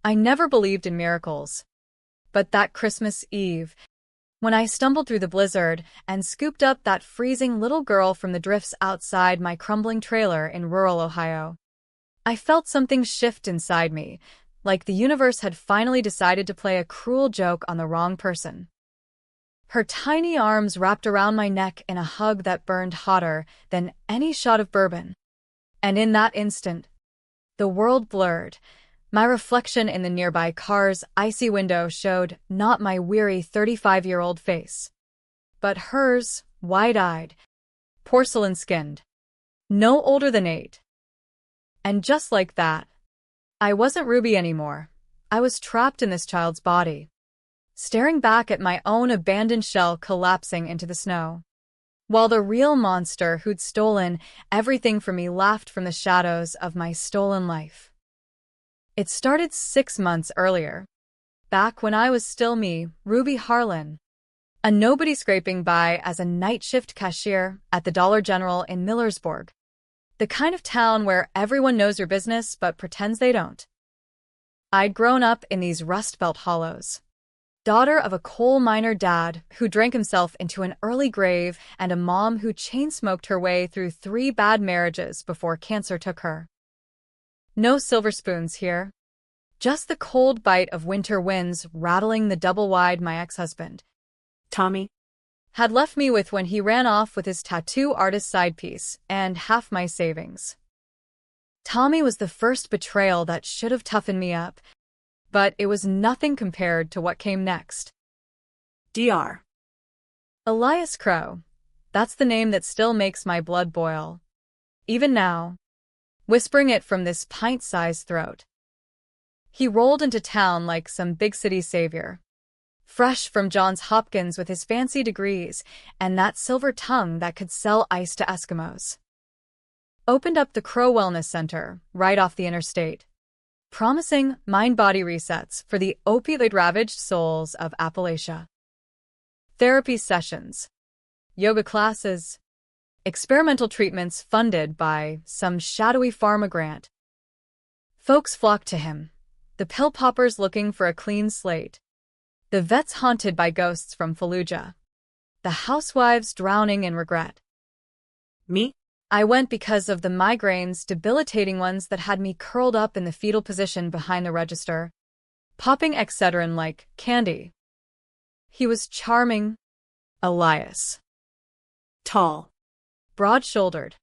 I never believed in miracles. But that Christmas Eve, when I stumbled through the blizzard and scooped up that freezing little girl from the drifts outside my crumbling trailer in rural Ohio, I felt something shift inside me, like the universe had finally decided to play a cruel joke on the wrong person. Her tiny arms wrapped around my neck in a hug that burned hotter than any shot of bourbon. And in that instant, the world blurred. My reflection in the nearby car's icy window showed not my weary 35-year-old face, but hers, wide-eyed, porcelain-skinned, no older than 8. And just like that, I wasn't Ruby anymore. I was trapped in this child's body, staring back at my own abandoned shell collapsing into the snow, while the real monster who'd stolen everything from me laughed from the shadows of my stolen life. It started 6 months earlier, back when I was still me, Ruby Harlan, a nobody scraping by as a night shift cashier at the Dollar General in Millersburg, the kind of town where everyone knows your business but pretends they don't. I'd grown up in these Rust Belt hollows, daughter of a coal miner dad who drank himself into an early grave and a mom who chain-smoked her way through 3 bad marriages before cancer took her. No silver spoons here. Just the cold bite of winter winds rattling the double-wide my ex-husband, Tommy, had left me with when he ran off with his tattoo artist side piece and half my savings. Tommy was the first betrayal that should have toughened me up, but it was nothing compared to what came next. Dr. Elias Crow. That's the name that still makes my blood boil. Even now, whispering it from this pint-sized throat. He rolled into town like some big city savior, fresh from Johns Hopkins with his fancy degrees and that silver tongue that could sell ice to Eskimos. Opened up the Crow Wellness Center right off the interstate, promising mind-body resets for the opioid-ravaged souls of Appalachia. Therapy sessions, yoga classes, experimental treatments funded by some shadowy pharma grant. Folks flocked to him, the pill poppers looking for a clean slate, the vets haunted by ghosts from Fallujah, the housewives drowning in regret. Me? I went because of the migraines, debilitating ones that had me curled up in the fetal position behind the register, popping Excedrin like candy. He was charming, Elias. Tall. Broad-shouldered,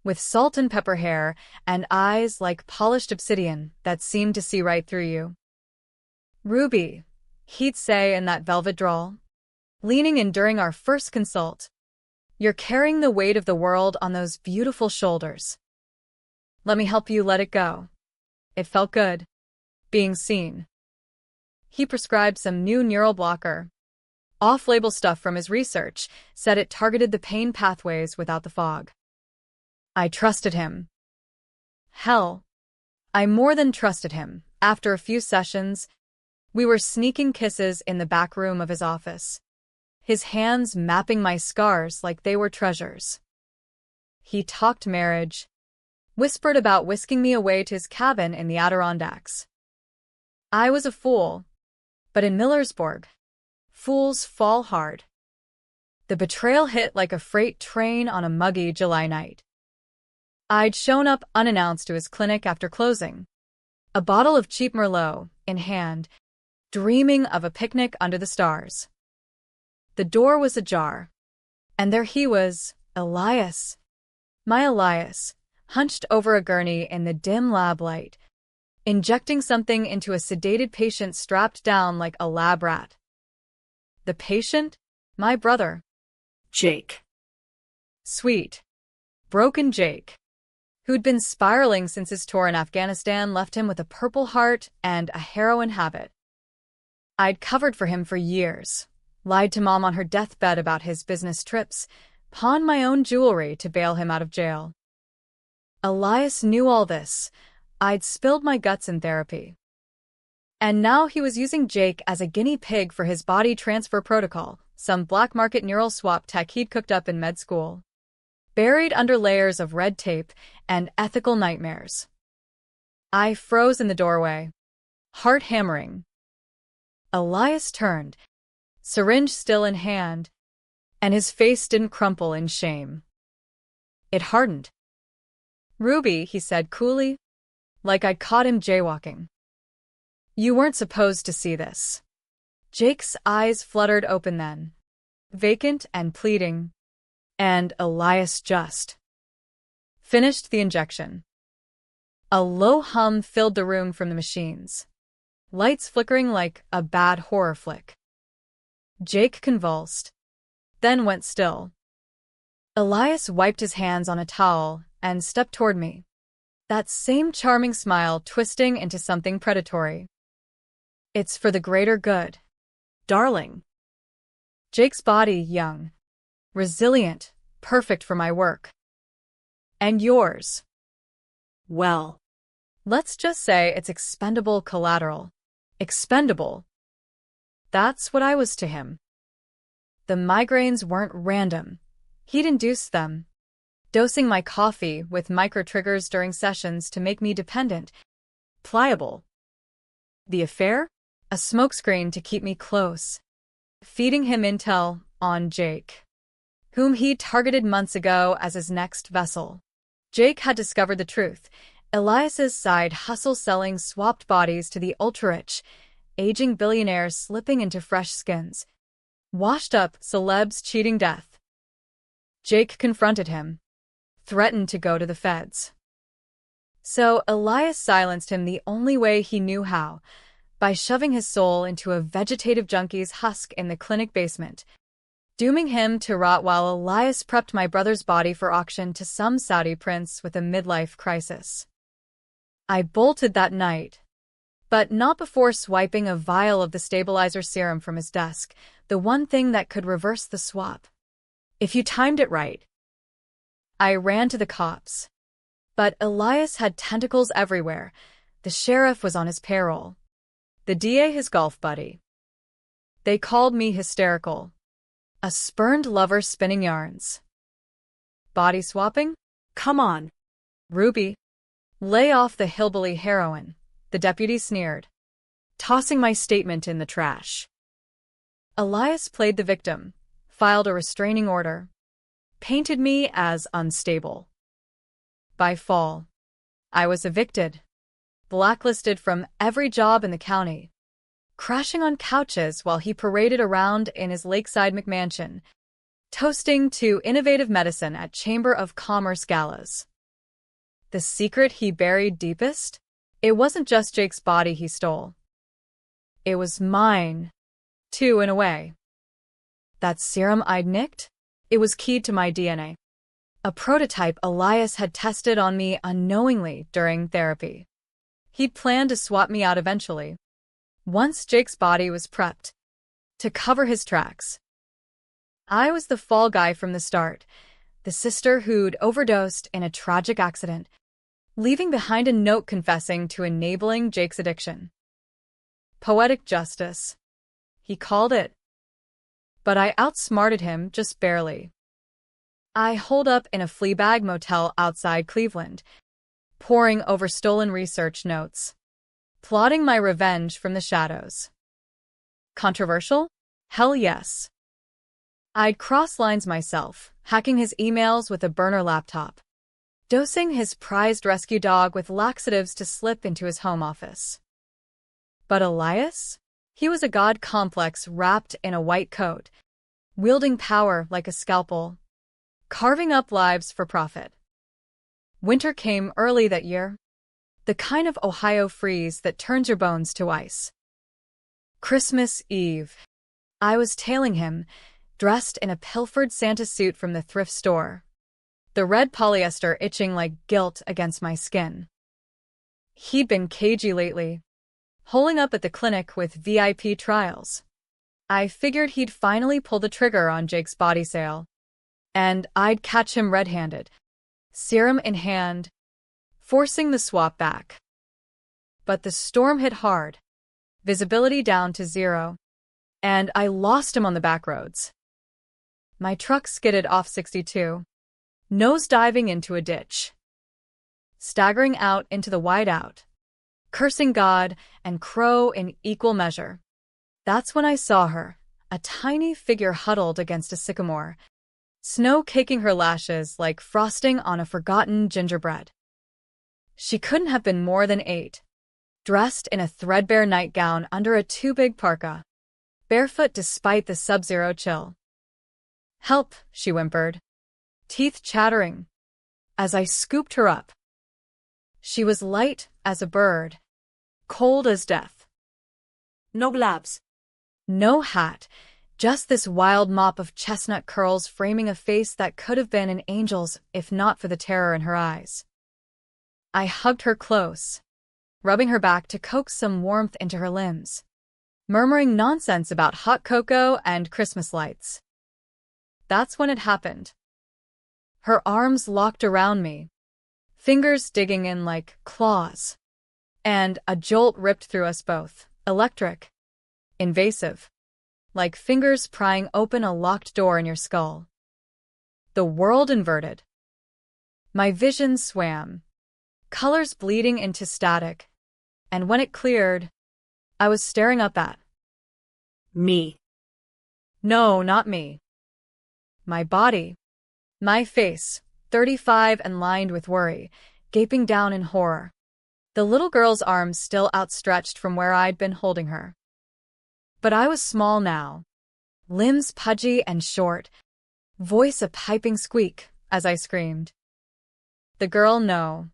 with salt and pepper hair and eyes like polished obsidian that seemed to see right through you. Ruby, he'd say in that velvet drawl, leaning in during our first consult, you're carrying the weight of the world on those beautiful shoulders. Let me help you let it go. It felt good, being seen. He prescribed some new neural blocker. Off-label stuff from his research said it targeted the pain pathways without the fog. I trusted him. Hell, I more than trusted him. After a few sessions, we were sneaking kisses in the back room of his office, his hands mapping my scars like they were treasures. He talked marriage, whispered about whisking me away to his cabin in the Adirondacks. I was a fool, but in Millersburg, fools fall hard. The betrayal hit like a freight train on a muggy July night. I'd shown up unannounced to his clinic after closing, a bottle of cheap Merlot in hand, dreaming of a picnic under the stars. The door was ajar, and there he was, Elias. My Elias, hunched over a gurney in the dim lab light, injecting something into a sedated patient strapped down like a lab rat. The patient? My brother. Jake. Sweet, broken Jake, who'd been spiraling since his tour in Afghanistan left him with a purple heart and a heroin habit. I'd covered for him for years, lied to Mom on her deathbed about his business trips, pawned my own jewelry to bail him out of jail. Elias knew all this. I'd spilled my guts in therapy. And now he was using Jake as a guinea pig for his body transfer protocol, some black market neural swap tech he'd cooked up in med school, buried under layers of red tape and ethical nightmares. I froze in the doorway, Heart hammering. Elias turned, syringe still in hand, and his face didn't crumple in shame. It hardened. "Ruby," he said coolly, like I'd caught him jaywalking. "You weren't supposed to see this." Jake's eyes fluttered open then, vacant and pleading, and Elias just finished the injection. A low hum filled the room from the machines, lights flickering like a bad horror flick. Jake convulsed, then went still. Elias wiped his hands on a towel and stepped toward me, that same charming smile twisting into something predatory. "It's for the greater good, darling." Jake's body young, resilient, perfect for my work. "And yours?" "Well, "Let's just say it's expendable collateral." Expendable. That's what I was to him. The migraines weren't random. He'd induced them, dosing my coffee with micro-triggers during sessions to make me dependent, pliable. The affair? A smokescreen to keep me close, feeding him intel on Jake, whom he'd targeted months ago as his next vessel. Jake had discovered the truth. Elias's side hustle selling swapped bodies to the ultra-rich, aging billionaires slipping into fresh skins, washed-up celebs cheating death. Jake confronted him, threatened to go to the feds. So Elias silenced him the only way he knew how, by shoving his soul into a vegetative junkie's husk in the clinic basement, dooming him to rot while Elias prepped my brother's body for auction to some Saudi prince with a midlife crisis. I bolted that night, but not before swiping a vial of the stabilizer serum from his desk, the one thing that could reverse the swap. If you timed it right. I ran to the cops. But Elias had tentacles everywhere. The sheriff was on his payroll. The DA his golf buddy. They called me hysterical. A spurned lover spinning yarns. Body swapping? come on. Ruby. Lay off the hillbilly heroine, the deputy sneered, tossing my statement in the trash. Elias played the victim, filed a restraining order, painted me as unstable. By fall, I was evicted, blacklisted from every job in the county, crashing on couches while he paraded around in his lakeside McMansion, toasting to innovative medicine at Chamber of Commerce galas. The secret he buried deepest? It wasn't just Jake's body he stole. It was mine, too, in a way. That serum I'd nicked? It was keyed to my DNA. A prototype Elias had tested on me unknowingly during therapy. He'd planned to swap me out eventually, once Jake's body was prepped, to cover his tracks. I was the fall guy from the start, the sister who'd overdosed in a tragic accident, leaving behind a note confessing to enabling Jake's addiction. Poetic justice, he called it. But I outsmarted him just barely. I holed up in a Fleabag motel outside Cleveland, poring over stolen research notes, plotting my revenge from the shadows. Controversial? Hell yes. I'd cross lines myself, hacking his emails with a burner laptop, dosing his prized rescue dog with laxatives to slip into his home office. But Elias? He was a god complex wrapped in a white coat, wielding power like a scalpel, carving up lives for profit. Winter came early that year, the kind of Ohio freeze that turns your bones to ice. Christmas Eve. I was tailing him, dressed in a pilfered Santa suit from the thrift store, the red polyester itching like guilt against my skin. He'd been cagey lately, holing up at the clinic with VIP trials. I figured he'd finally pull the trigger on Jake's body sale, and I'd catch him red-handed, serum in hand, forcing the swap back. But the storm hit hard, visibility down to 0, and I lost him on the back roads. My truck skidded off 62, nose diving into a ditch. Staggering out into the whiteout, cursing God and Crow in equal measure. That's when I saw her, a tiny figure huddled against a sycamore, snow caking her lashes like frosting on a forgotten gingerbread. She couldn't have been more than 8, dressed in a threadbare nightgown under a too-big parka, barefoot despite the sub-zero chill. "Help," she whimpered, teeth chattering, as I scooped her up. She was light as a bird, cold as death. No gloves. No hat, just this wild mop of chestnut curls framing a face that could have been an angel's if not for the terror in her eyes. I hugged her close, rubbing her back to coax some warmth into her limbs, murmuring nonsense about hot cocoa and Christmas lights. That's when it happened. Her arms locked around me, fingers digging in like claws, and a jolt ripped through us both, electric, invasive, like fingers prying open a locked door in your skull. The world inverted. My vision swam, colors bleeding into static, and when it cleared, I was staring up at Me. No, not me. My body. My face, 35 and lined with worry, gaping down in horror. The little girl's arms still outstretched from where I'd been holding her. But I was small now, limbs pudgy and short, voice a piping squeak as I screamed. The girl, no.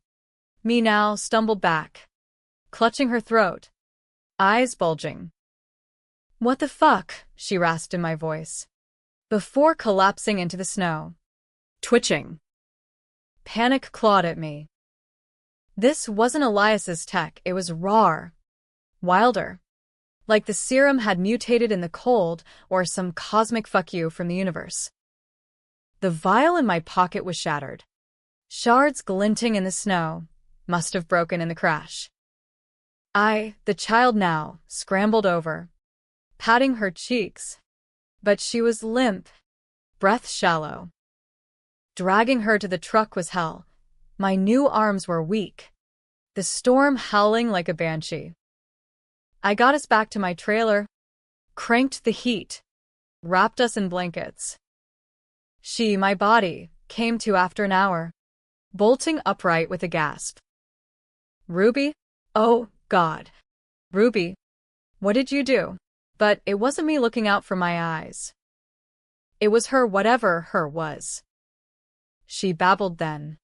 Me now, stumbled back, clutching her throat, eyes bulging. "What the fuck?" she rasped in my voice, before collapsing into the snow. Twitching. Panic clawed at me. This wasn't Elias's tech, it was raw, wilder. Like the serum had mutated in the cold or some cosmic fuck you from the universe. The vial in my pocket was shattered. Shards glinting in the snow, must have broken in the crash. I, the child now, scrambled over, patting her cheeks, but she was limp, breath shallow. Dragging her to the truck was hell. My new arms were weak, the storm howling like a banshee. I got us back to my trailer, cranked the heat, wrapped us in blankets. She, my body, came to after an hour, bolting upright with a gasp. "Ruby? Oh, God. Ruby, what did you do?" But it wasn't me looking out from my eyes. It was her, whatever her was. She babbled then,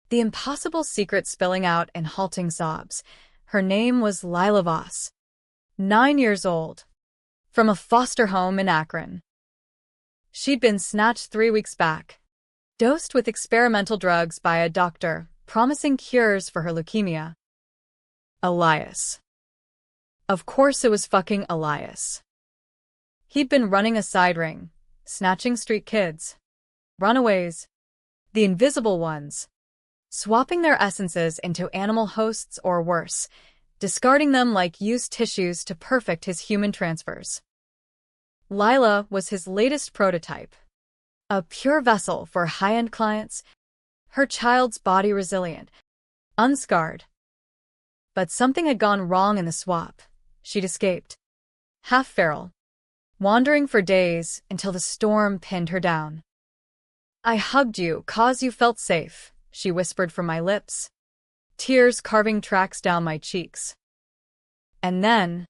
the impossible secret spilling out in halting sobs. Her name was Lila Voss, 9 years old, from a foster home in Akron. She'd been snatched 3 weeks back, dosed with experimental drugs by a doctor, promising cures for her leukemia. Elias. Of course it was fucking Elias. He'd been running a side ring, snatching street kids, runaways, the invisible ones, swapping their essences into animal hosts or worse, discarding them like used tissues to perfect his human transfers. Lila was his latest prototype, a pure vessel for high-end clients, her child's body resilient, unscarred. But something had gone wrong in the swap. She'd escaped, half feral, wandering for days until the storm pinned her down. "I hugged you 'cause you felt safe," she whispered from my lips, tears carving tracks down my cheeks. And then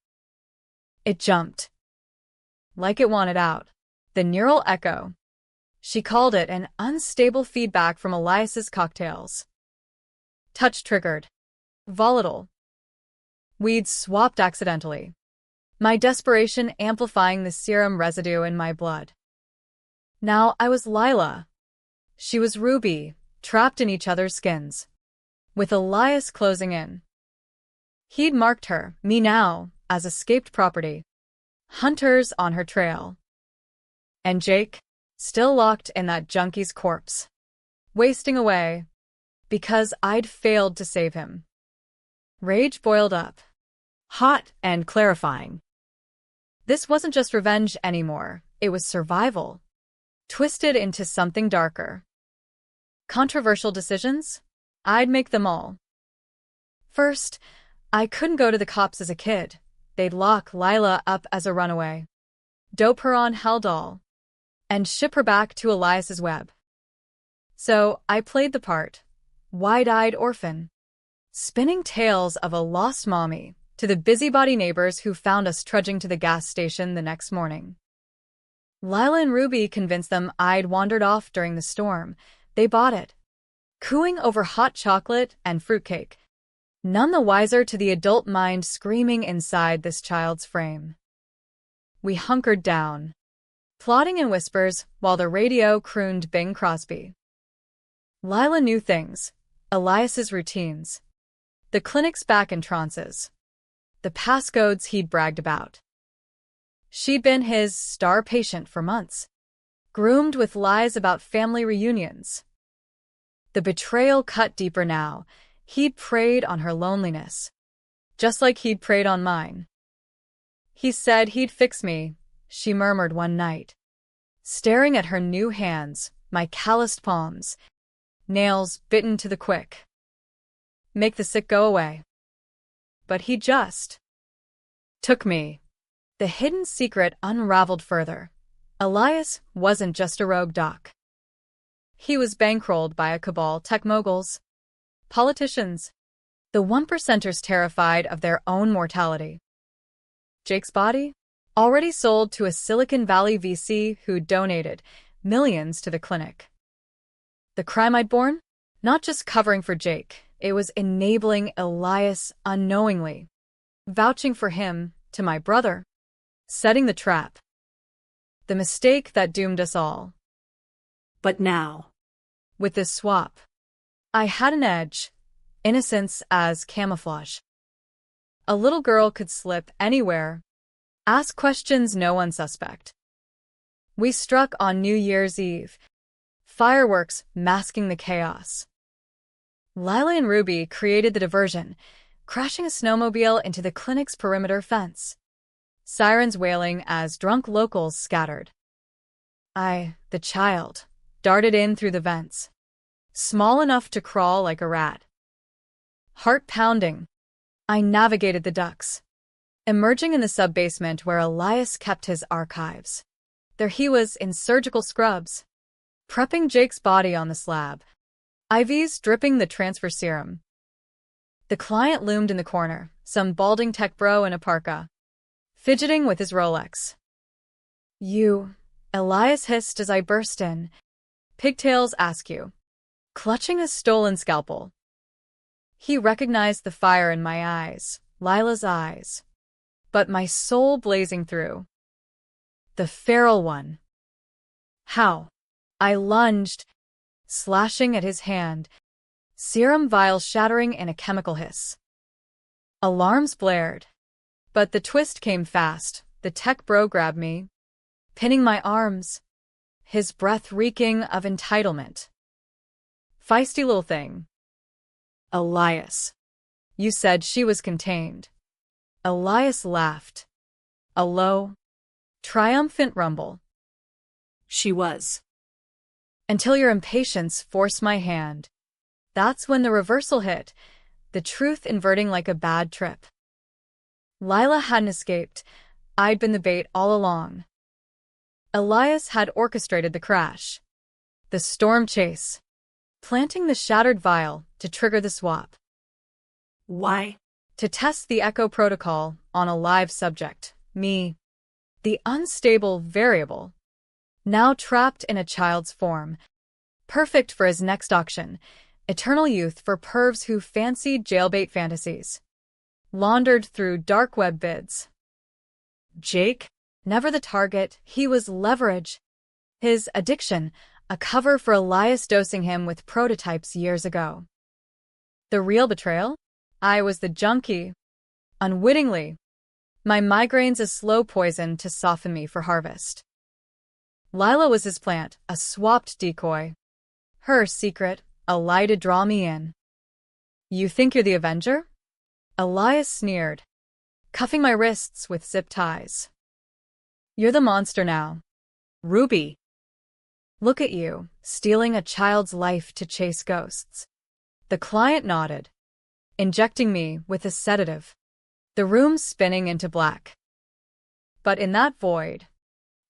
it jumped. Like it wanted out. The neural echo. She called it an unstable feedback from Elias's cocktails. Touch triggered. Volatile. We'd swapped accidentally, my desperation amplifying the serum residue in my blood. Now I was Lila. She was Ruby, trapped in each other's skins, with Elias closing in. He'd marked her, me now, as escaped property, hunters on her trail. And Jake, still locked in that junkie's corpse, wasting away, because I'd failed to save him. Rage boiled up, hot and clarifying. This wasn't just revenge anymore, it was survival, twisted into something darker. Controversial decisions? I'd make them all. First, I couldn't go to the cops as a kid. They'd lock Lila up as a runaway, dope her on Haldol, and ship her back to Elias's web. So I played the part, wide-eyed orphan, spinning tales of a lost mommy to the busybody neighbors who found us trudging to the gas station the next morning. Lila and Ruby convinced them I'd wandered off during the storm. They bought it, cooing over hot chocolate and fruitcake, none the wiser to the adult mind screaming inside this child's frame. We hunkered down, plotting in whispers while the radio crooned Bing Crosby. Lila knew things, Elias's routines, the clinic's back entrances, the passcodes he'd bragged about. She'd been his star patient for months, groomed with lies about family reunions. The betrayal cut deeper now. He'd preyed on her loneliness, just like he'd preyed on mine. He said he'd fix me, she murmured one night, staring at her new hands, my calloused palms, nails bitten to the quick. Make the sick go away. But he just took me. The hidden secret unraveled further. Elias wasn't just a rogue doc. He was bankrolled by a cabal tech moguls, politicians, the 1%ers terrified of their own mortality. Jake's body? Already sold to a Silicon Valley VC who donated millions to the clinic. The crime I'd borne? Not just covering for Jake, it was enabling Elias unknowingly, vouching for him to my brother, setting the trap. The mistake that doomed us all. But now, with this swap, I had an edge, innocence as camouflage. A little girl could slip anywhere, ask questions no one suspect. We struck on New Year's Eve, fireworks masking the chaos. Lila and Ruby created the diversion, crashing a snowmobile into the clinic's perimeter fence, sirens wailing as drunk locals scattered. I, the child, darted in through the vents, small enough to crawl like a rat. Heart pounding, I navigated the ducts, emerging in the sub-basement where Elias kept his archives. There he was in surgical scrubs, prepping Jake's body on the slab, IVs dripping the transfer serum. The client loomed in the corner, some balding tech bro in a parka, fidgeting with his Rolex. You, Elias hissed as I burst in, pigtails askew, clutching a stolen scalpel. He recognized the fire in my eyes, Lila's eyes, but my soul blazing through. The feral one. How? I lunged, slashing at his hand, serum vials shattering in a chemical hiss. Alarms blared, but the twist came fast. The tech bro grabbed me, pinning my arms, his breath reeking of entitlement. Feisty little thing. Elias. You said she was contained. Elias laughed. A low, triumphant rumble. she was. Until your impatience forced my hand. That's when the reversal hit, the truth inverting like a bad trip. Lila hadn't escaped. I'd been the bait all along. Elias had orchestrated the crash, the storm chase, planting the shattered vial to trigger the swap. Why? To test the echo protocol on a live subject, me, the unstable variable, now trapped in a child's form, perfect for his next auction, eternal youth for pervs who fancied jailbait fantasies, laundered through dark web bids. Jake, never the target, he was leverage. His addiction, a cover for Elias dosing him with prototypes years ago. The real betrayal? I was the junkie. Unwittingly. My migraines a slow poison to soften me for harvest. Lila was his plant, a swapped decoy. Her secret, a lie to draw me in. You think you're the Avenger? Elias sneered, cuffing my wrists with zip ties. You're the monster now. Ruby. Look at you, stealing a child's life to chase ghosts. The client nodded. injecting me with a sedative, the room spinning into black. But in that void,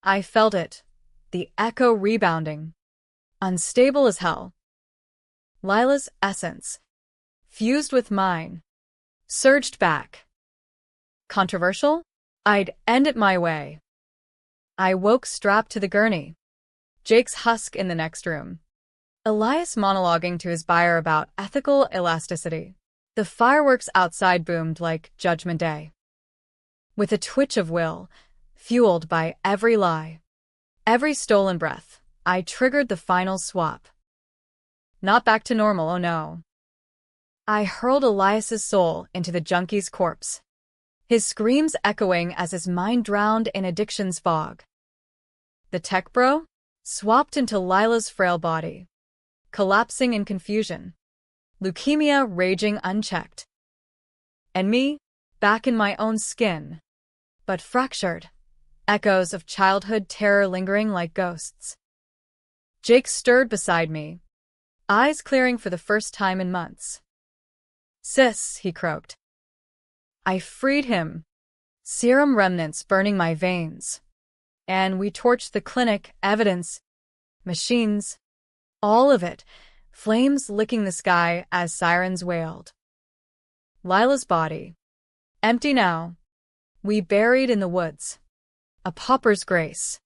I felt it, the echo rebounding, unstable as hell. Lila's essence, fused with mine, surged back. Controversial? I'd end it my way. I woke strapped to the gurney. Jake's husk in the next room. Elias monologuing to his buyer about ethical elasticity. The fireworks outside boomed like Judgment Day. With a twitch of will, fueled by every lie, every stolen breath, I triggered the final swap. Not back to normal, oh no. I hurled Elias's soul into the junkie's corpse, his screams echoing as his mind drowned in addiction's fog. The tech bro swapped into Lila's frail body, collapsing in confusion, leukemia raging unchecked. And me, back in my own skin, but fractured, echoes of childhood terror lingering like ghosts. Jake stirred beside me, eyes clearing for the first time in months. "Sis," he croaked. I freed him, serum remnants burning my veins. And we torched the clinic, evidence, machines, all of it, flames licking the sky as sirens wailed. Lila's body, empty now, we buried in the woods. A pauper's grace.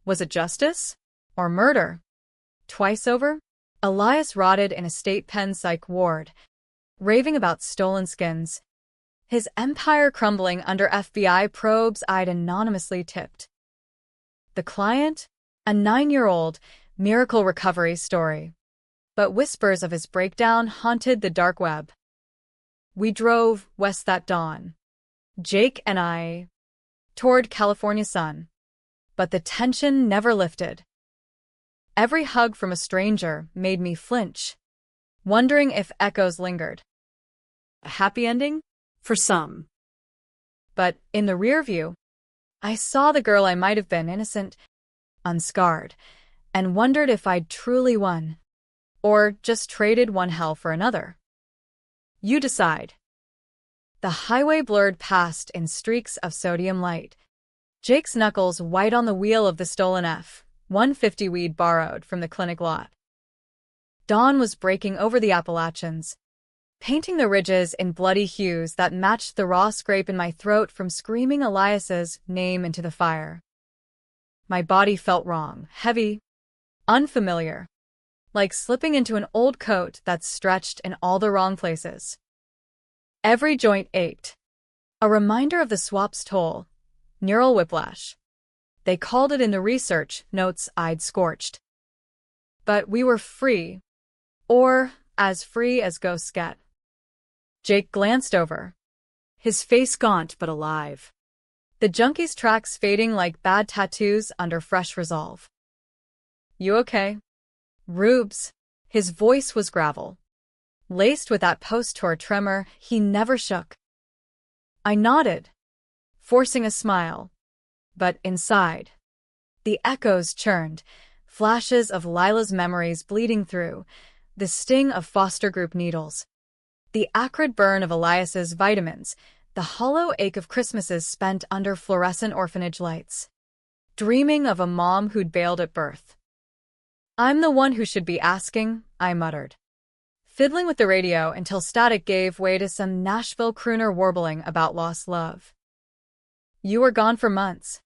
Was it justice? Or murder? Twice over? Elias rotted in a state pen psych ward, raving about stolen skins, his empire crumbling under FBI probes I'd anonymously tipped. The client? A 9-year-old, miracle recovery story. But whispers of his breakdown haunted the dark web. We drove west that dawn, Jake and I, toward California sun. But the tension never lifted. Every hug from a stranger made me flinch, wondering if echoes lingered. A happy ending? For some. But in the rear view, I saw the girl I might have been, innocent, unscarred, and wondered if I'd truly won, or just traded one hell for another. You decide. The highway blurred past in streaks of sodium light, Jake's knuckles white on the wheel of the stolen F-150 we'd borrowed from the clinic lot. Dawn was breaking over the Appalachians, painting the ridges in bloody hues that matched the raw scrape in my throat from screaming Elias's name into the fire. My body felt wrong, heavy, unfamiliar, like slipping into an old coat that's stretched in all the wrong places. Every joint ached. A reminder of the swap's toll, neural whiplash. They called it in the research notes I'd scorched. But we were free, or as free as ghosts get. Jake glanced over, his face gaunt but alive. The junkie's tracks fading like bad tattoos under fresh resolve. You okay? Rubes. His voice was gravel, laced with that post-tour tremor he never shook. I nodded, forcing a smile, but inside, the echoes churned, flashes of Lila's memories bleeding through, the sting of foster group needles, the acrid burn of Elias's vitamins, the hollow ache of Christmases spent under fluorescent orphanage lights, dreaming of a mom who'd bailed at birth. I'm the one who should be asking, I muttered, fiddling with the radio until static gave way to some Nashville crooner warbling about lost love. You were gone for months.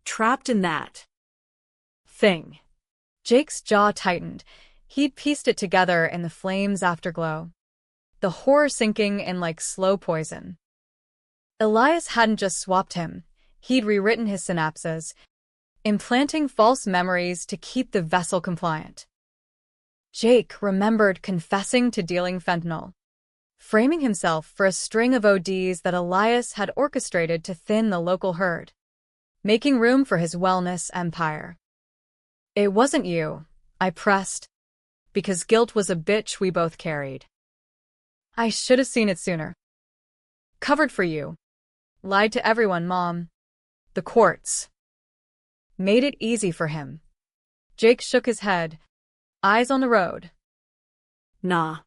Trapped in that thing. Jake's jaw tightened. He'd pieced it together in the flame's afterglow, the horror sinking in like slow poison. Elias hadn't just swapped him, he'd rewritten his synapses, implanting false memories to keep the vessel compliant. Jake remembered confessing to dealing fentanyl, framing himself for a string of ODs that Elias had orchestrated to thin the local herd, making room for his wellness empire. It wasn't you, I pressed, because guilt was a bitch we both carried. I should have seen it sooner. Covered for you. Lied to everyone, Mom. The courts. Made it easy for him. Jake shook his head, eyes on the road. Nah.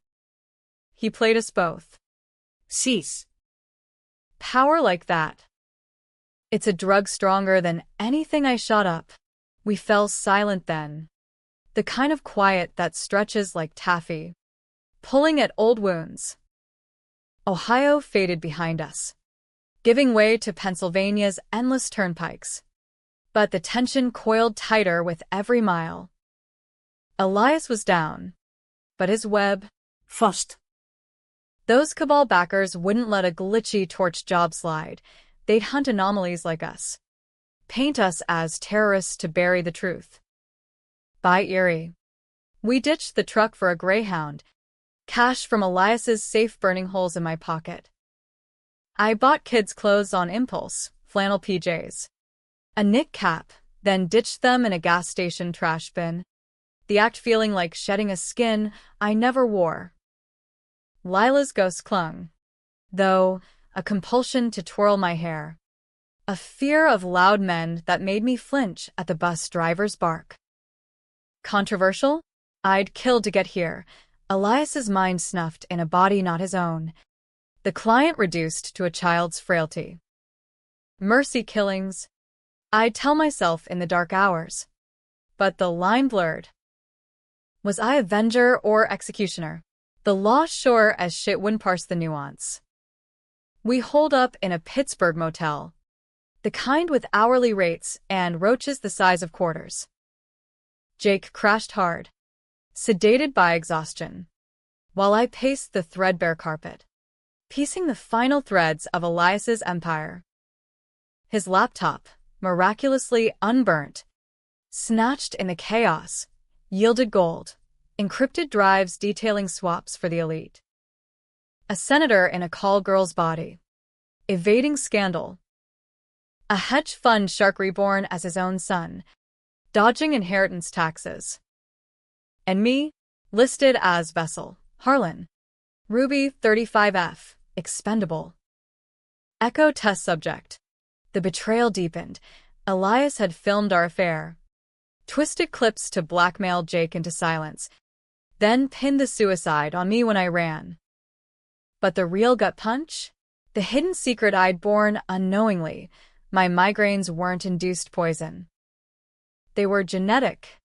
He played us both. Cease. Power like that. It's a drug stronger than anything I shot up. We fell silent then. The kind of quiet that stretches like taffy, pulling at old wounds. Ohio faded behind us, giving way to Pennsylvania's endless turnpikes. But the tension coiled tighter with every mile. Elias was down, but his web, Fust. those cabal backers wouldn't let a glitchy torch job slide. They'd hunt anomalies like us, paint us as terrorists to bury the truth. By Erie, we ditched the truck for a Greyhound, cash from Elias's safe burning holes in my pocket. I bought kids' clothes on impulse, flannel PJs, a knit cap, then ditched them in a gas station trash bin, the act feeling like shedding a skin I never wore. Lila's ghost clung, though, a compulsion to twirl my hair, a fear of loud men that made me flinch at the bus driver's bark. Controversial? I'd killed to get here. Elias's mind snuffed in a body not his own, the client reduced to a child's frailty. Mercy killings, I'd tell myself in the dark hours. But the line blurred. Was I avenger or executioner? The law sure as shit wouldn't parse the nuance. We holed up in a Pittsburgh motel, the kind with hourly rates and roaches the size of quarters. Jake crashed hard, sedated by exhaustion, while I paced the threadbare carpet, piecing the final threads of Elias's empire. His laptop, miraculously unburnt, snatched in the chaos, yielded gold, encrypted drives detailing swaps for the elite. A senator in a call girl's body, evading scandal. A hedge fund shark reborn as his own son, dodging inheritance taxes. And me, listed as vessel, Harlan. Ruby 35F, expendable. Echo test subject. The betrayal deepened. Elias had filmed our affair, twisted clips to blackmail Jake into silence, then pinned the suicide on me when I ran. But the real gut punch? The hidden secret I'd borne unknowingly. My migraines weren't induced poison. They were genetic,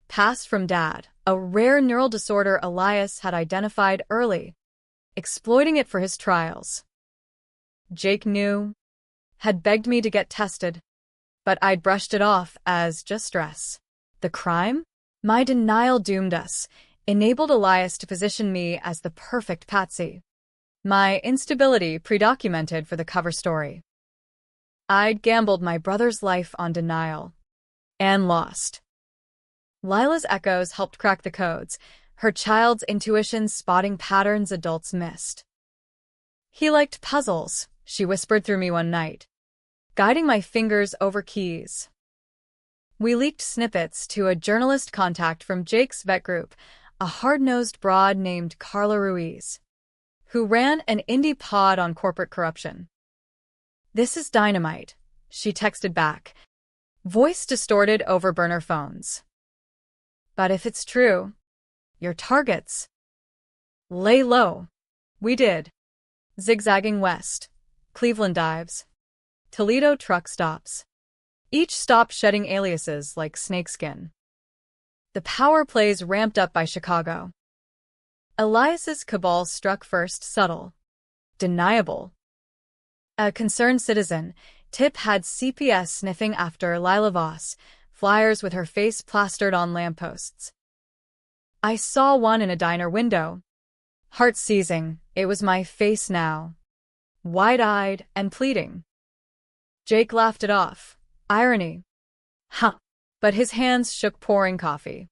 passed from Dad, a rare neural disorder Elias had identified early, exploiting it for his trials. Jake knew, had begged me to get tested, but I'd brushed it off as just stress. The crime? My denial doomed us, enabled Elias to position me as the perfect patsy. My instability pre-documented for the cover story. I'd gambled my brother's life on denial. And lost. Lila's echoes helped crack the codes, her child's intuition spotting patterns adults missed. He liked puzzles, she whispered through me one night, guiding my fingers over keys. We leaked snippets to a journalist contact from Jake's vet group, a hard-nosed broad named Carla Ruiz, who ran an indie pod on corporate corruption. "This is dynamite," she texted back, voice distorted over burner phones. "But if it's true, your targets." Lay low. We did. Zigzagging west, Cleveland dives, Toledo truck stops, each stop shedding aliases like snakeskin. The power plays ramped up by Chicago. Elias's cabal struck first, subtle, deniable. A concerned citizen, Tip had CPS sniffing after Lila Voss, flyers with her face plastered on lampposts. I saw one in a diner window. Heart seizing, it was my face now. Wide-eyed and pleading. Jake laughed it off. Irony. Huh. But his hands shook pouring coffee.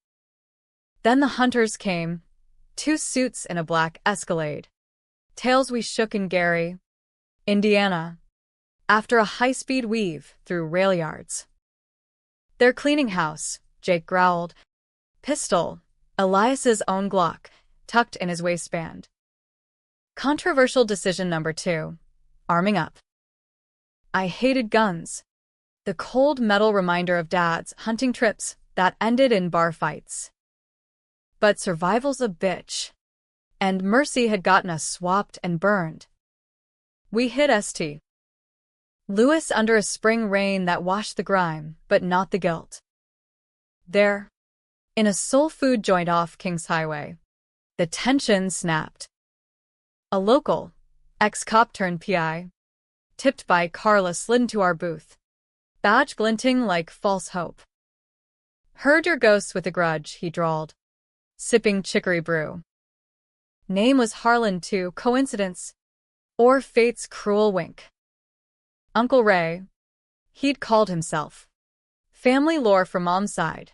Then the hunters came. 2 suits in a black Escalade. Tails we shook in Gary, Indiana, after a high-speed weave through rail yards. "They're cleaning house," Jake growled. Pistol, Elias's own Glock, tucked in his waistband. Controversial decision number 2. Arming up. I hated guns. The cold metal reminder of Dad's hunting trips that ended in bar fights. But survival's a bitch. and Mercy had gotten us swapped and burned. We hit St. Louis under a spring rain that washed the grime, but not the guilt. There, in a soul food joint off Kings Highway, the tension snapped. A local, ex-cop turned PI, tipped by Carla, slid into our booth, badge glinting like false hope. "Heard your ghosts with a grudge," he drawled, sipping chicory brew. Name was Harlan too, coincidence? Or fate's cruel wink? Uncle Ray, he'd called himself. Family lore from Mom's side.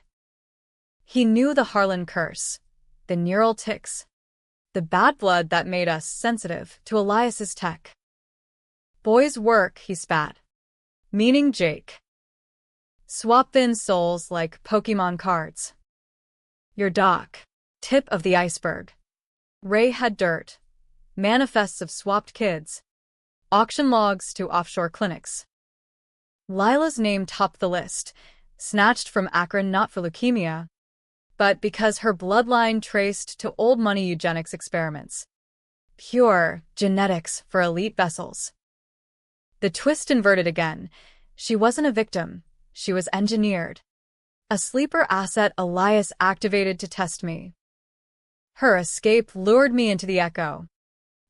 He knew the Harlan curse, the neural tics, the bad blood that made us sensitive to Elias's tech. Boys work, he spat. Meaning Jake. Swap bin souls like Pokemon cards. Your doc. Tip of the iceberg. Ray had dirt. Manifests of swapped kids. Auction logs to offshore clinics. Lila's name topped the list, snatched from Akron not for leukemia, but because her bloodline traced to old money eugenics experiments. Pure genetics for elite vessels. The twist inverted again. She wasn't a victim. She was engineered. A sleeper asset Elias activated to test me. Her escape lured me into the Echo,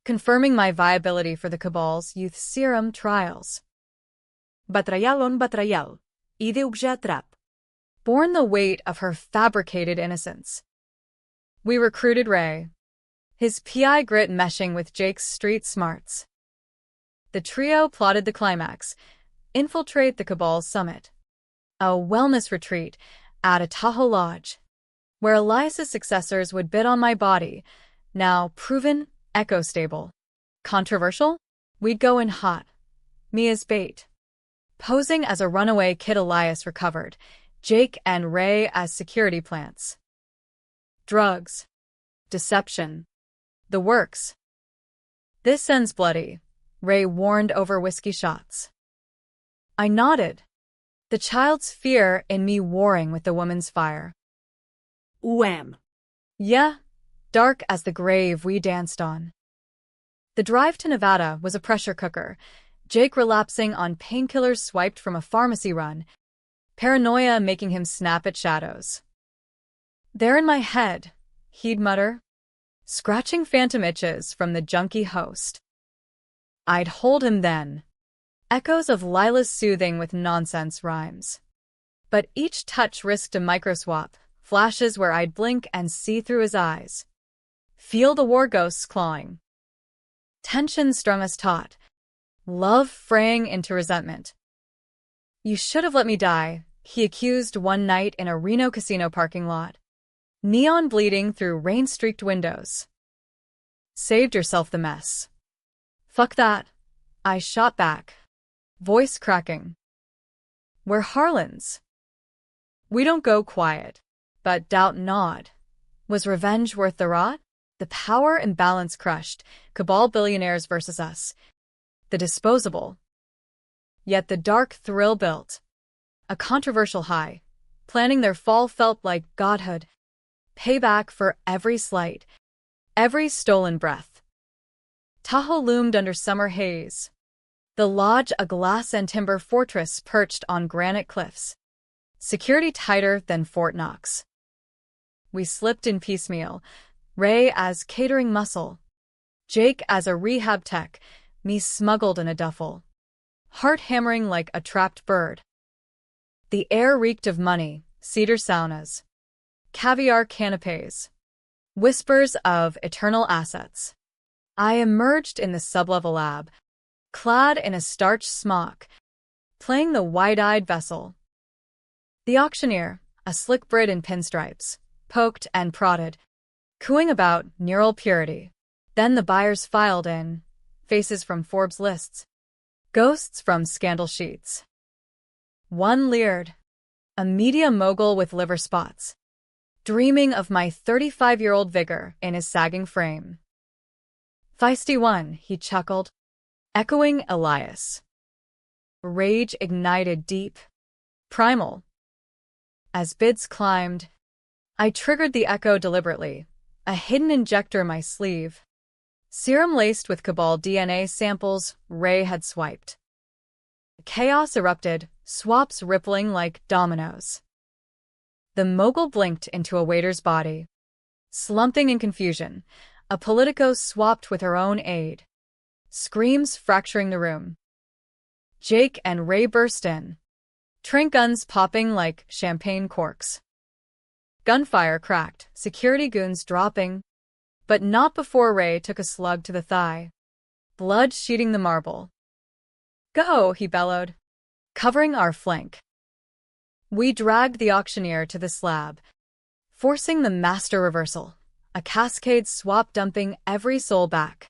confirming my viability for the Cabal's youth serum trials. Betrayal on betrayal. Idę grze trap. Borne the weight of her fabricated innocence. We recruited Ray, his PI grit meshing with Jake's street smarts. The trio plotted the climax, infiltrate the Cabal's summit. A wellness retreat at a Tahoe lodge, where Elias's successors would bid on my body, now proven, eco-stable. Controversial? We'd go in hot. Me as bait. Posing as a runaway kid Elias recovered, Jake and Ray as security plants. Drugs. Deception. The works. This ends bloody, Ray warned over whiskey shots. I nodded, the child's fear in me warring with the woman's fire. Wham! Yeah, dark as the grave we danced on. The drive to Nevada was a pressure cooker, Jake relapsing on painkillers swiped from a pharmacy run, paranoia making him snap at shadows. There in my head, he'd mutter, scratching phantom itches from the junkie host. I'd hold him then. Echoes of Lila's soothing with nonsense rhymes. But each touch risked a microswap, flashes where I'd blink and see through his eyes. Feel the war ghosts clawing. Tension strung us taut. Love fraying into resentment. You should have let me die, he accused one night in a Reno casino parking lot. Neon bleeding through rain-streaked windows. Saved yourself the mess. Fuck that, I shot back, voice cracking. We're Harlans. We don't go quiet, but doubt nod. Was revenge worth the rot? The power imbalance crushed, Cabal billionaires versus us. The disposable. Yet the dark thrill built. A controversial high. Planning their fall felt like godhood. Payback for every slight. Every stolen breath. Tahoe loomed under summer haze. The lodge a glass and timber fortress perched on granite cliffs. Security tighter than Fort Knox. We slipped in piecemeal. Ray as catering muscle. Jake as a rehab tech. Me smuggled in a duffel. Heart hammering like a trapped bird. The air reeked of money, cedar saunas, caviar canapes, whispers of eternal assets. I emerged in the sublevel lab, clad in a starched smock, playing the wide-eyed vessel. The auctioneer, a slick Brit in pinstripes, poked and prodded, cooing about neural purity. Then the buyers filed in, faces from Forbes lists, ghosts from scandal sheets. One leered, a media mogul with liver spots, dreaming of my 35-year-old vigor in his sagging frame. Feisty one, he chuckled, echoing Elias. Rage ignited deep, primal. As bids climbed, I triggered the echo deliberately, a hidden injector in my sleeve. Serum laced with Cabal DNA samples Ray had swiped. Chaos erupted, swaps rippling like dominoes. The mogul blinked into a waiter's body. Slumping in confusion, a Politico swapped with her own aide. Screams fracturing the room. Jake and Ray burst in. Trank guns popping like champagne corks. Gunfire cracked, security goons dropping. But not before Ray took a slug to the thigh. Blood sheeting the marble. "Go," he bellowed, covering our flank. We dragged the auctioneer to the slab, forcing the master reversal, a cascade swap dumping every soul back.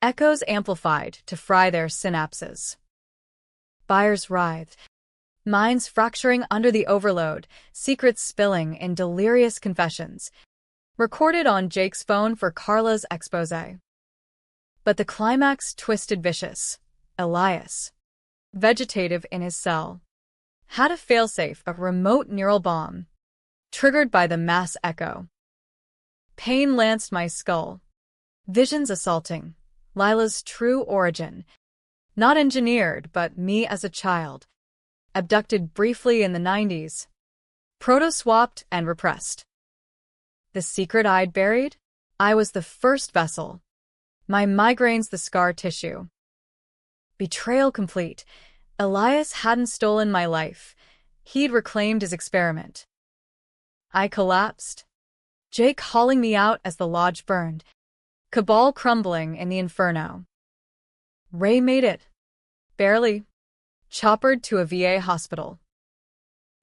Echoes amplified to fry their synapses. Buyers writhed, minds fracturing under the overload, secrets spilling in delirious confessions, recorded on Jake's phone for Carla's exposé. But the climax twisted vicious. Elias, vegetative in his cell, had a failsafe, a remote neural bomb, triggered by the mass echo. Pain lanced my skull. Visions assaulting. Lila's true origin. Not engineered, but me as a child. Abducted briefly in the 90s. Proto-swapped and repressed. The secret I'd buried? I was the first vessel. My migraines the scar tissue. Betrayal complete. Elias hadn't stolen my life. He'd reclaimed his experiment. I collapsed. Jake hauling me out as the lodge burned. Cabal crumbling in the inferno. Ray made it. Barely. Choppered to a VA hospital.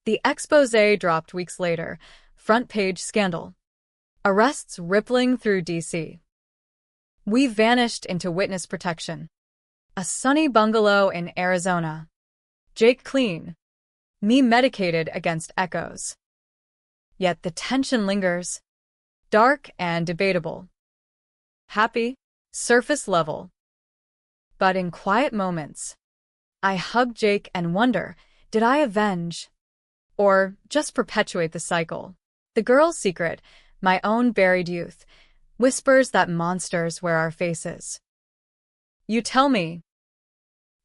The exposé dropped weeks later. Front page scandal. Arrests rippling through D.C. We vanished into witness protection. A sunny bungalow in Arizona. Jake clean. Me medicated against echoes. Yet the tension lingers. Dark and debatable. Happy, surface level. But in quiet moments, I hug Jake and wonder, did I avenge? Or just perpetuate the cycle? The girl's secret, my own buried youth, whispers that monsters wear our faces. You tell me.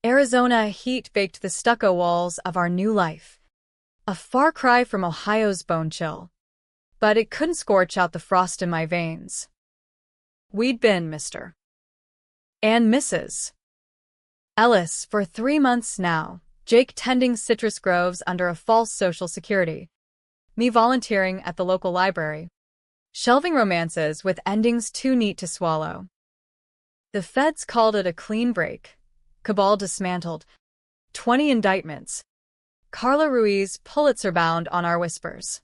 Arizona heat baked the stucco walls of our new life. A far cry from Ohio's bone chill. But it couldn't scorch out the frost in my veins. We'd been Mr. and Mrs. Ellis for 3 months now, Jake tending citrus groves under a false social security. Me volunteering at the local library. Shelving romances with endings too neat to swallow. The feds called it a clean break. Cabal dismantled. 20 indictments. Carla Ruiz Pulitzer-bound on our whispers.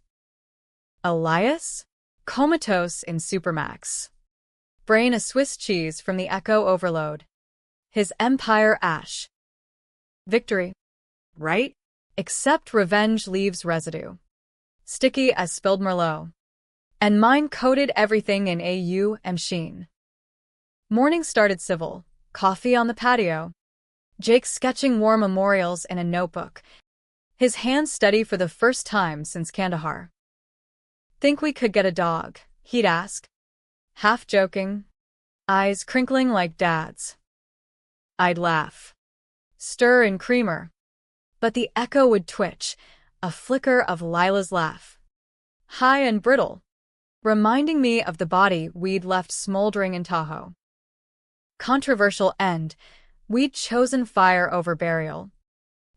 Elias? Comatose in Supermax. Brain a Swiss cheese from the echo overload. His empire ash. Victory. Right? Except revenge leaves residue. Sticky as spilled Merlot. And mine coated everything in a sheen. Morning started civil. Coffee on the patio. Jake sketching war memorials in a notebook. His hands steady for the first time since Kandahar. Think we could get a dog? He'd ask. Half joking. Eyes crinkling like Dad's. I'd laugh. Stir in creamer. But the echo would twitch, a flicker of Lila's laugh. High and brittle. Reminding me of the body we'd left smoldering in Tahoe. Controversial end. We'd chosen fire over burial.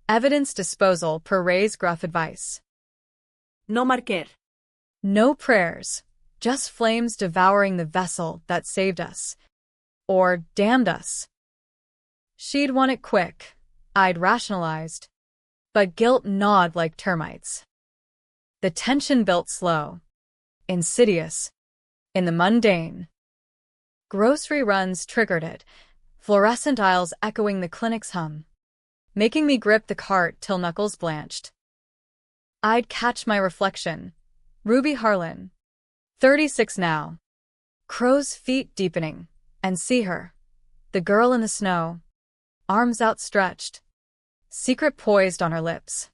Evidence disposal per Ray's gruff advice. No marquer. No prayers. Just flames devouring the vessel that saved us. Or damned us. She'd won it quick. I'd rationalized. But guilt gnawed like termites. The tension built slow. Insidious. In the mundane. Grocery runs triggered it. Fluorescent aisles echoing the clinic's hum. Making me grip the cart till knuckles blanched. I'd catch my reflection. Ruby Harlan. 36 now. Crow's feet deepening. And see her. The girl in the snow. Arms outstretched. Secret poised on her lips.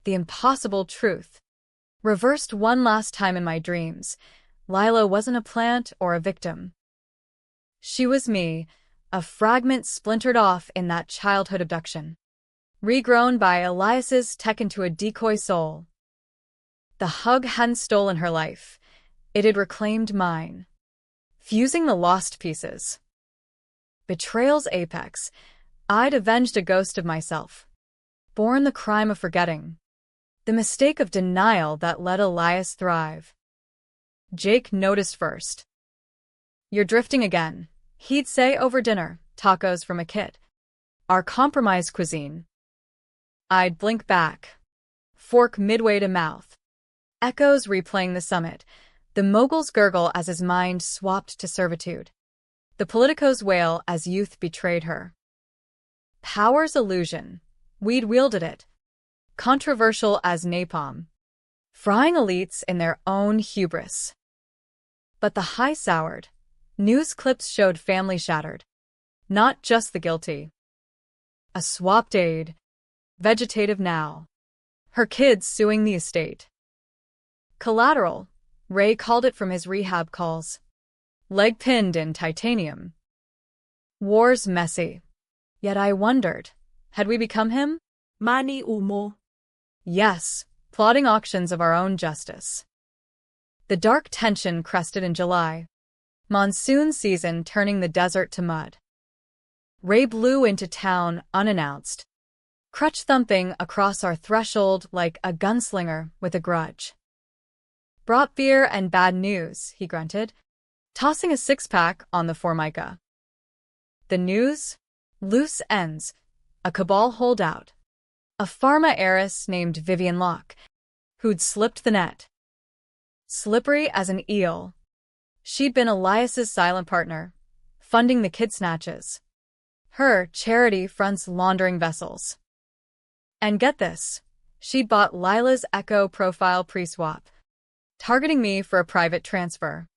The impossible truth. Reversed one last time in my dreams. Lila wasn't a plant or a victim. She was me, a fragment splintered off in that childhood abduction, regrown by Elias's tech into a decoy soul. The hug hadn't stolen her life. It had reclaimed mine, fusing the lost pieces. Betrayal's apex, I'd avenged a ghost of myself, borne the crime of forgetting, the mistake of denial that let Elias thrive. Jake noticed first. "You're drifting again," he'd say over dinner, tacos from a kid. "Our compromise cuisine." I'd blink back, fork midway to mouth. Echoes replaying the summit, the mogul's gurgle as his mind swapped to servitude, the politico's wail as youth betrayed her. Power's illusion. We'd wielded it. Controversial as napalm, frying elites in their own hubris. But the high soured. News clips showed family shattered, not just the guilty. A swapped aide, vegetative now, her kids suing the estate. Collateral, Ray called it from his rehab calls. Leg pinned in titanium. War's messy. Yet I wondered, had we become him? Mani umo. Yes, plotting auctions of our own justice. The dark tension crested in July. Monsoon season turning the desert to mud. Ray blew into town unannounced, crutch thumping across our threshold like a gunslinger with a grudge. "Brought beer and bad news," he grunted, tossing a six-pack on the formica. The news? Loose ends. A cabal holdout. A pharma heiress named Vivian Locke, who'd slipped the net. Slippery as an eel. She'd been Elias's silent partner, funding the kid snatches. Her charity fronts laundering vessels. And get this, she'd bought Lila's Echo profile pre-swap, targeting me for a private transfer.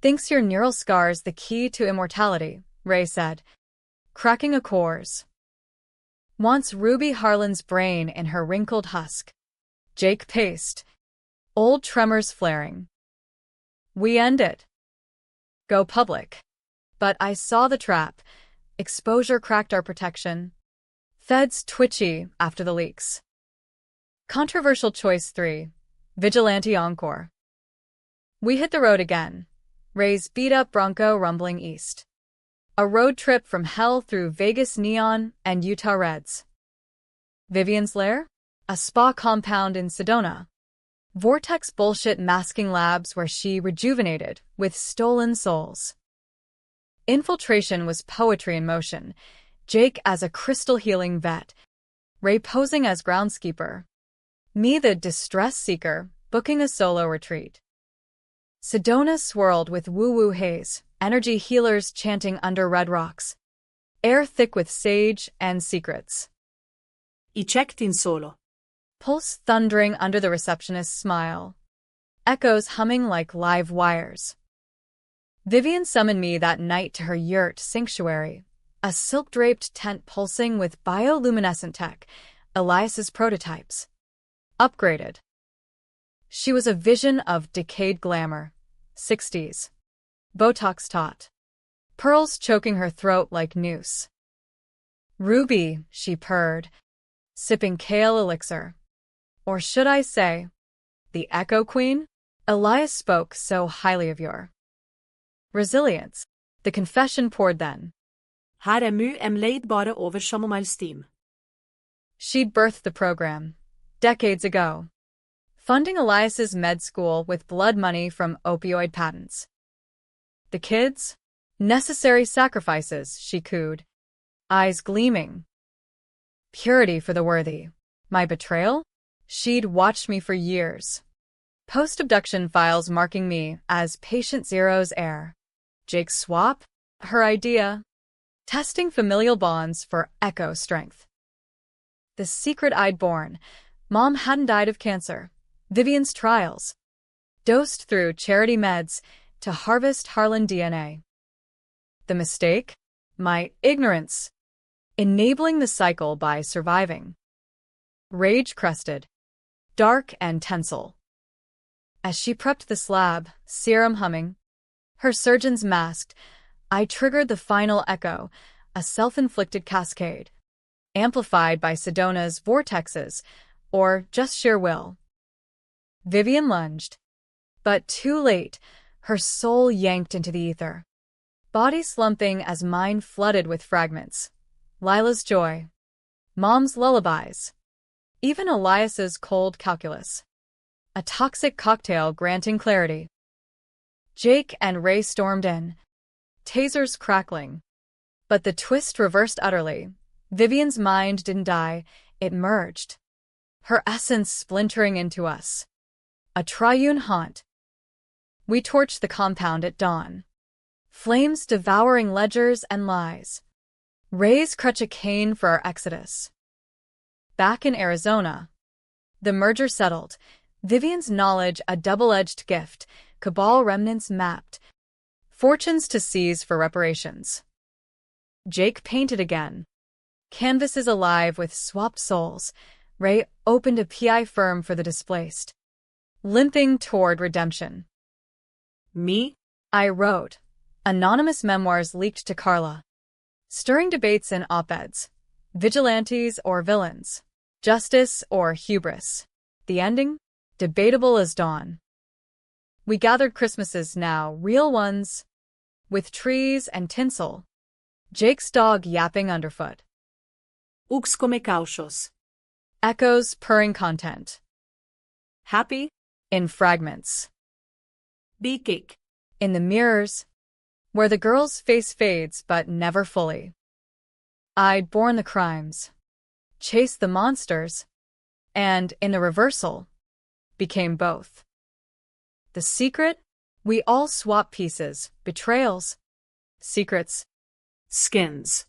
"Thinks your neural scar's the key to immortality," Ray said, cracking a cores. "Wants Ruby Harlan's brain in her wrinkled husk." Jake paced, old tremors flaring. "We end it. Go public." But I saw the trap. Exposure cracked our protection. Feds twitchy after the leaks. Controversial choice 3. Vigilante encore. We hit the road again. Ray's beat-up Bronco rumbling east. A road trip from hell through Vegas neon and Utah Reds. Vivian's lair? A spa compound in Sedona. Vortex bullshit masking labs where she rejuvenated with stolen souls. Infiltration was poetry in motion. Jake as a crystal healing vet. Ray posing as groundskeeper. Me the distress seeker, booking a solo retreat. Sedona swirled with woo-woo haze, energy healers chanting under red rocks. Air thick with sage and secrets. I checked in solo. Pulse thundering under the receptionist's smile. Echoes humming like live wires. Vivian summoned me that night to her yurt sanctuary, a silk-draped tent pulsing with bioluminescent tech, Elias's prototypes. Upgraded. She was a vision of decayed glamour. 60s. Botox taut. Pearls choking her throat like noose. "Ruby," she purred, sipping kale elixir. "Or should I say, the Echo Queen?" Elias spoke so highly of your resilience. The confession poured then. Her mu leid bare over chamomile-steam. She'd birthed the program, decades ago, funding Elias's med school with blood money from opioid patents. The kids? Necessary sacrifices, she cooed, eyes gleaming. Purity for the worthy. My betrayal? She'd watched me for years. Post-abduction files marking me as Patient Zero's heir. Jake's swap? Her idea. Testing familial bonds for echo strength. The secret I'd borne. Mom hadn't died of cancer. Vivian's trials. Dosed through charity meds to harvest Harlan DNA. The mistake? My ignorance. Enabling the cycle by surviving. Rage crested. Dark and tensile. As she prepped the slab, serum humming, her surgeons masked, I triggered the final echo, a self-inflicted cascade, amplified by Sedona's vortexes, or just sheer will. Vivian lunged, but too late, her soul yanked into the ether. Body slumping as mine flooded with fragments. Lila's joy. Mom's lullabies. Even Elias's cold calculus. A toxic cocktail granting clarity. Jake and Ray stormed in, tasers crackling. But the twist reversed utterly. Vivian's mind didn't die, it merged. Her essence splintering into us. A triune haunt. We torched the compound at dawn. Flames devouring ledgers and lies. Ray's crutch a cane for our exodus. Back in Arizona, the merger settled. Vivian's knowledge a double-edged gift. Cabal remnants mapped. Fortunes to seize for reparations. Jake painted again. Canvases alive with swapped souls. Ray opened a PI firm for the displaced. Limping toward redemption. Me? I wrote. Anonymous memoirs leaked to Carla. Stirring debates in op-eds. Vigilantes or villains. Justice or hubris. The ending? Debatable as dawn. We gathered Christmases now, real ones. With trees and tinsel. Jake's dog yapping underfoot. Ux come cauchos. Echoes purring content. Happy? In fragments. Be cake. In the mirrors. Where the girl's face fades but never fully. I'd borne the crimes. Chased the monsters. And, in the reversal, became both. The secret? We all swap pieces, betrayals, secrets, Skins.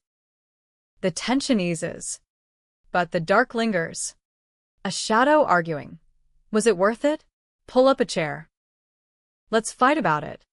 the tension eases. But the dark lingers. A shadow arguing. Was it worth it? Pull up a chair. Let's fight about it.